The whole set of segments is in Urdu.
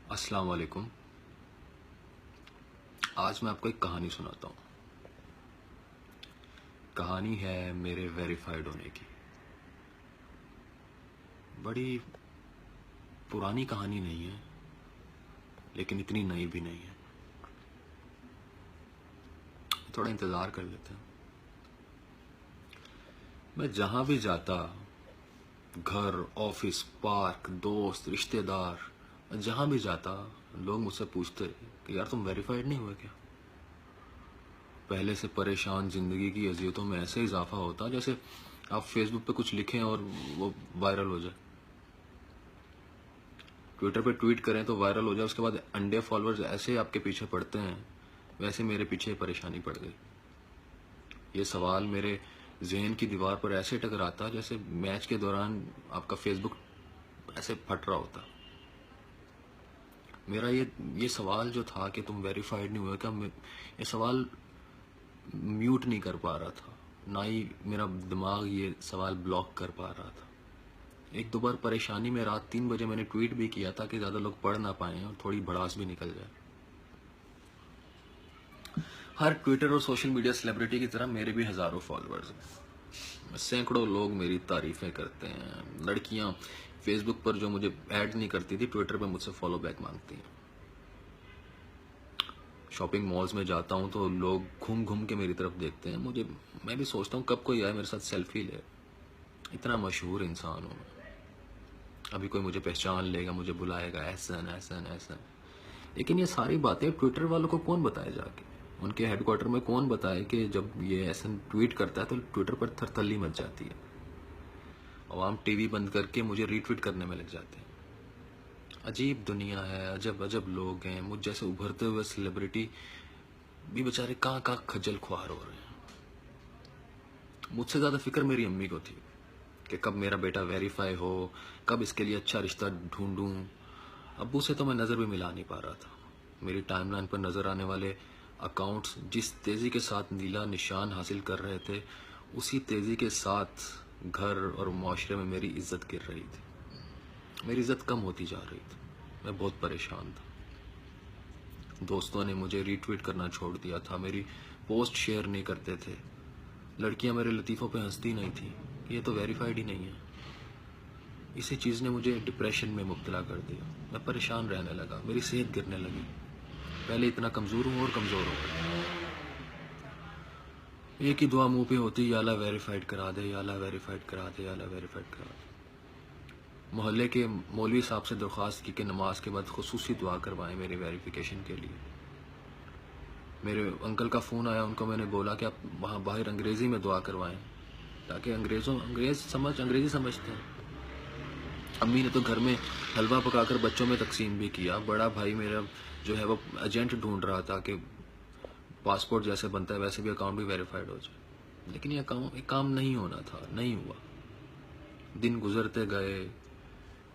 السلام علیکم. آج میں آپ کو ایک کہانی سناتا ہوں. کہانی ہے میرے ویریفائڈ ہونے کی. بڑی پرانی کہانی نہیں ہے لیکن اتنی نئی بھی نہیں ہے. تھوڑا انتظار کر لیتے ہیں. میں جہاں بھی جاتا، گھر، آفس، پارک، دوست، رشتہ دار، جہاں بھی جاتا لوگ مجھ سے پوچھتے کہ یار تم ویریفائڈ نہیں ہوئے کیا؟ پہلے سے پریشان زندگی کی اذیتوں میں ایسے اضافہ ہوتا جیسے آپ فیس بک پہ کچھ لکھیں اور وہ وائرل ہو جائے، ٹویٹر پہ ٹویٹ کریں تو وائرل ہو جائے، اس کے بعد انڈے فالوورز ایسے آپ کے پیچھے پڑتے ہیں، ویسے میرے پیچھے پریشانی پڑ گئی. یہ سوال میرے ذہن کی دیوار پر ایسے ٹکراتا جیسے میچ کے دوران آپ کا فیس بک ایسے پھٹ رہا ہوتا. میرا یہ سوال جو تھا کہ تم ویریفائڈ نہیں ہوئے کیا، یہ سوال میوٹ نہیں کر پا رہا تھا، نہ ہی میرا دماغ یہ سوال بلاک کر پا رہا تھا. ایک دو بار پریشانی میں رات 3 بجے میں نے ٹویٹ بھی کیا تھا کہ زیادہ لوگ پڑھ نہ پائیں اور تھوڑی بھڑاس بھی نکل جائے. ہر ٹویٹر اور سوشل میڈیا سیلیبریٹی کی طرح میرے بھی ہزاروں فالوورز ہیں. سینکڑوں لوگ میری تعریفیں کرتے ہیں. لڑکیاں فیس بک پر جو مجھے ایڈ نہیں کرتی تھی ٹویٹر پہ مجھ سے فالو بیک مانگتی ہیں. شاپنگ مالز میں جاتا ہوں تو لوگ گھوم گھوم کے میری طرف دیکھتے ہیں. میں بھی سوچتا ہوں کب کوئی آئے میرے ساتھ سیلفی لے. اتنا مشہور انسان ہوں میں. ابھی کوئی مجھے پہچان لے گا، مجھے بلائے گا احسن احسن احسن. لیکن یہ ساری باتیں ٹویٹر والوں کو کون بتائے جا کے؟ ان کے ہیڈ کوارٹر میں کون بتائے کہ جب یہ احسن ٹویٹ کرتا ہے تو ٹویٹر پر تھرتھلی مچ جاتی ہے. عوام ٹی وی بند کر کے مجھے ری ٹویٹ کرنے میں لگ جاتے ہیں. عجیب دنیا ہے، عجب عجب لوگ ہیں. مجھ جیسے ابھرتے ہوئے سیلیبریٹی بھی بیچارے کہاں کہاں کھجل خوار ہو رہے ہیں. مجھ سے زیادہ فکر میری امی کو تھی کہ کب میرا بیٹا ویریفائی ہو، کب اس کے لیے اچھا رشتہ ڈھونڈوں. ابو سے تو میں نظر بھی ملا نہیں پا رہا تھا. میری ٹائم لائن پر نظر آنے والے اکاؤنٹس جس تیزی کے ساتھ نیلا نشان حاصل کر رہے تھے، اسی تیزی کے ساتھ گھر اور معاشرے میں میری عزت گر رہی تھی. میری عزت کم ہوتی جا رہی تھی. میں بہت پریشان تھا. دوستوں نے مجھے ری ٹویٹ کرنا چھوڑ دیا تھا، میری پوسٹ شیئر نہیں کرتے تھے. لڑکیاں میرے لطیفوں پہ ہنستی نہیں تھی. یہ تو ویریفائڈ ہی نہیں ہے. اسی چیز نے مجھے ڈپریشن میں مبتلا کر دیا. میں پریشان رہنے لگا، میری صحت گرنے لگی. پہلے اتنا کمزور ہوں اور کمزور ہو گیا. ایک ہی دعا منہ پہ ہوتی، یا اللہ ویریفائڈ کرا دے، یا اللہ ویریفائڈ کرا دے، یا اللہ ویریفائڈ کرا دے. محلے کے مولوی صاحب سے درخواست کی کہ نماز کے بعد خصوصی دعا کروائیں میرے ویریفیکیشن کے لیے. میرے انکل کا فون آیا، ان کو میں نے بولا کہ آپ وہاں باہر انگریزی میں دعا کروائیں تاکہ انگریزی سمجھتے ہیں. امی نے تو گھر میں حلوہ پکا کر بچوں میں تقسیم بھی کیا. بڑا بھائی میرا جو ہے وہ ایجنٹ ڈھونڈ رہا تھا کہ پاسپورٹ جیسے بنتا ہے ویسے بھی اکاؤنٹ بھی ویریفائڈ ہو جائے. لیکن یہ کام نہیں ہونا تھا، نہیں ہوا. دن گزرتے گئے.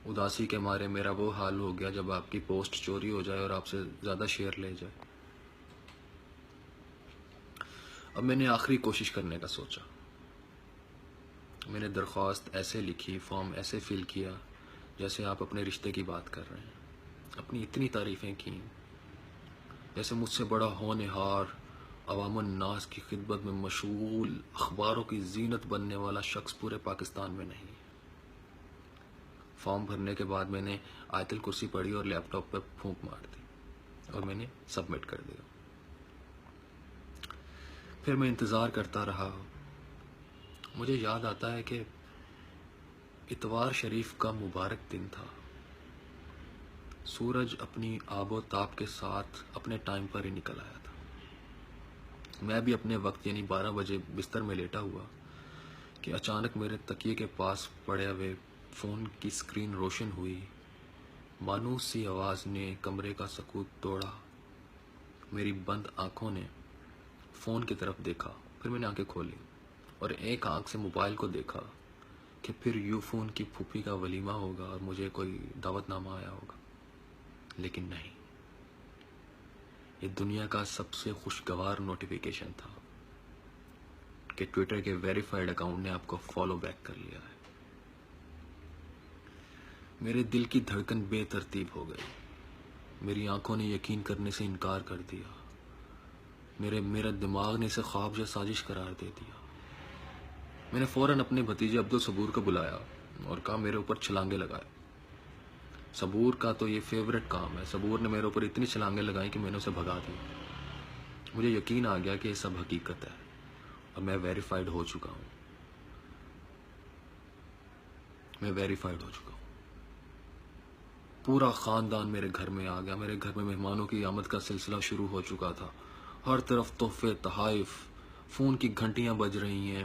اداسی کے مارے میرا وہ حال ہو گیا جب آپ کی پوسٹ چوری ہو جائے اور آپ سے زیادہ شیئر لے جائے. اب میں نے آخری کوشش کرنے کا سوچا. میں نے درخواست ایسے لکھی، فارم ایسے فل کیا جیسے آپ اپنے رشتے کی بات کر رہے ہیں. اپنی اتنی تعریفیں کی جیسے مجھ سے بڑا ہونہار، عوام الناس کی خدمت میں مشغول، اخباروں کی زینت بننے والا شخص پورے پاکستان میں نہیں. فارم بھرنے کے بعد میں نے آیت الکرسی پڑھی اور لیپ ٹاپ پہ پھونک مار دی اور میں نے سبمٹ کر دیا. پھر میں انتظار کرتا رہا. مجھے یاد آتا ہے کہ اتوار شریف کا مبارک دن تھا. سورج اپنی آب و تاب کے ساتھ اپنے ٹائم پر ہی نکل آیا تھا. میں بھی اپنے وقت یعنی 12 بجے بستر میں لیٹا ہوا کہ اچانک میرے تکیے کے پاس پڑے ہوئے فون کی اسکرین روشن ہوئی. مانوس سی آواز نے کمرے کا سکوت توڑا. میری بند آنکھوں نے فون کی طرف دیکھا، پھر میں نے آنکھیں کھولی اور ایک آنکھ سے موبائل کو دیکھا کہ پھر یو فون کی پھوپھی کا ولیمہ ہوگا اور مجھے کوئی دعوت نامہ آیا ہوگا. لیکن نہیں، یہ دنیا کا سب سے خوشگوار نوٹیفیکیشن تھا کہ ٹویٹر کے ویریفائڈ اکاؤنٹ نے آپ کو فالو بیک کر لیا ہے. میرے دل کی دھڑکن بے ترتیب ہو گئی. میری آنکھوں نے یقین کرنے سے انکار کر دیا، میرا دماغ نے اسے خواب یا سازش قرار دے دیا۔ میں نے فوراً اپنے بھتیجے عبدالصبور کو بلایا اور کہا میرے اوپر چھلانگے لگائے۔ صبور کا تو یہ فیورٹ کام ہے۔ صبور نے میرے اوپر اتنی چھلانگیں لگائیں کہ میں نے اسے بھگا دیا۔ مجھے یقین آ گیا کہ یہ سب حقیقت ہے اور میں ویریفائڈ ہو چکا ہوں۔ پورا خاندان میرے گھر میں آ گیا۔ میرے گھر میں مہمانوں کی آمد کا سلسلہ شروع ہو چکا تھا۔ ہر طرف تحفے، تحائف، فون کی گھنٹیاں بج رہی ہیں،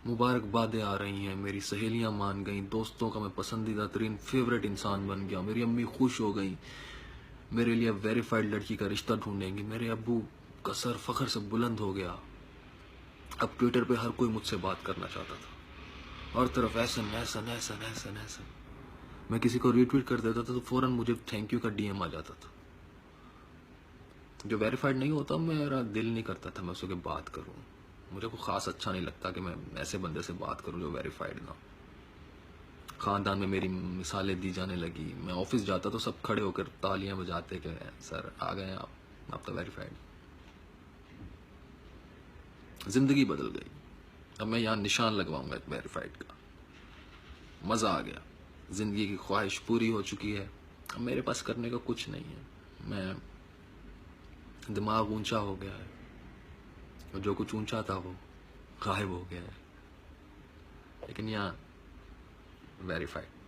مبارکبادیں آ رہی ہیں، میری سہیلیاں مان گئیں، دوستوں کا میں پسندیدہ ترین فیورٹ انسان بن گیا، میری امی خوش ہو گئیں، میرے لیے ویریفائڈ لڑکی کا رشتہ ڈھونڈیں گی، میرے ابو کا سر فخر سے بلند ہو گیا۔ اب ٹویٹر پہ ہر کوئی مجھ سے بات کرنا چاہتا تھا، ہر طرف ایسن ایسن ایسن ایسن ایسن۔ میں کسی کو ری ٹویٹ کر دیتا تھا تو فوراً مجھے تھینک یو کا ڈی ایم آ جاتا تھا۔ جو ویریفائڈ نہیں ہوتا میرا دل نہیں کرتا تھا میں اس کے بات کروں، مجھے کوئی خاص اچھا نہیں لگتا کہ میں ایسے بندے سے بات کروں جو ویریفائڈ نہ۔ خاندان میں میری مثالیں دی جانے لگی، میں آفس جاتا تو سب کھڑے ہو کر تالیاں بجاتے کہ سر آ گئے آپ تو ویریفائڈ۔ زندگی بدل گئی، اب میں یہاں نشان لگواؤں گا ویریفائڈ کا۔ مزہ آ گیا، زندگی کی خواہش پوری ہو چکی ہے، اب میرے پاس کرنے کا کچھ نہیں ہے۔ میں دماغ اونچا ہو گیا ہے اور جو کچھ اونچا تھا وہ غائب ہو گیا ہے، لیکن یہاں ویریفائڈ